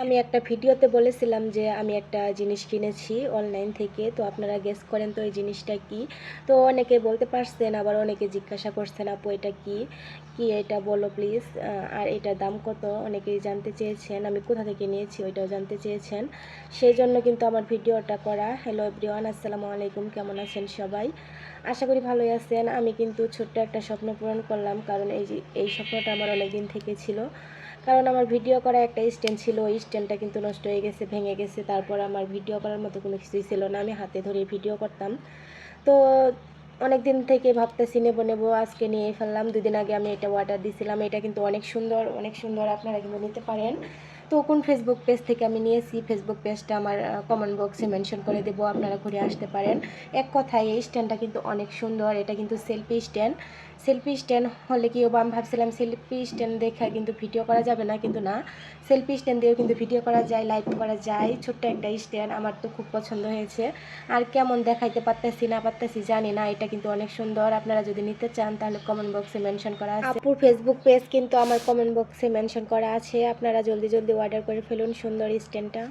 আমি একটা ভিডিওতে বলেছিলাম যে আমি একটা জিনিস কিনেছি অনলাইন থেকে, তো আপনারা গেস করেন তো এই জিনিসটা কি। তো অনেকে বলতে পারছেন, আবার অনেকে জিজ্ঞাসা করছেন আপু এটা কি, কি এটা বলো প্লিজ, আর এটার দাম কত, অনেকেই জানতে চেয়েছেন, আমি কোথা থেকে নিয়েছি ওইটাও জানতে চেয়েছেন। সেই জন্য কিন্তু আমার ভিডিওটা করা। হ্যালো এভরিওয়ান, আসসালামু আলাইকুম, কেমন আছেন সবাই? আশা করি ভালোই আছেন। আমি কিন্তু ছোট্ট একটা স্বপ্ন পূরণ করলাম, কারণ এই স্বপ্নটা আমার অনেক দিন থেকে ছিল। কারণ আমার ভিডিও করা একটা স্ট্যান্ড ছিল, ওই স্ট্যান্ডটা কিন্তু নষ্ট হয়ে গেছে, ভেঙে গেছে। তারপর আমার ভিডিও করার মতো কোনো কিছুই ছিল না, আমি হাতে ধরে ভিডিও করতাম। তো অনেক দিন থেকে ভাবতেছি নেবো নেবো, আজকে নিয়ে ফেললাম। 2 দিন আগে আমি এটা অর্ডার দিয়েছিলাম। এটা কিন্তু অনেক সুন্দর, অনেক সুন্দর, আপনারা কিন্তু নিতে পারেন। তো কোন ফেসবুক পেজ থেকে আমি নিয়েছি, ফেসবুক পেজটা আমার কমেন্ট বক্সে মেনশন করে দেবো, আপনারা ঘুরে আসতে পারেন। এক কথায় এই স্ট্যান্ডটা কিন্তু অনেক সুন্দর। এটা কিন্তু সেলফি স্ট্যান্ড। সেলফি স্ট্যান্ড হলে কি আমি ভাবছিলাম সেলফি স্ট্যান্ড দেখে কিন্তু ভিডিও করা যাবে না, কিন্তু না, সেলফি স্ট্যান্ড দিয়েও কিন্তু ভিডিও করা যায়, লাইভ করা যায়। ছোট্ট একটা স্ট্যান্ড, আমার তো খুব পছন্দ হয়েছে। আর কেমন দেখাইতে পারতেছি না পারতেছি জানি না, এটা কিন্তু অনেক সুন্দর। আপনারা যদি নিতে চান তাহলে কমেন্ট বক্সে মেনশন করা আছে, আপুর ফেসবুক পেজ কিন্তু আমার কমেন্ট বক্সে মেনশন করা আছে। আপনারা জলদি জলদি অর্ডার করে ফেলুন সুন্দর স্ট্যান্ডটা।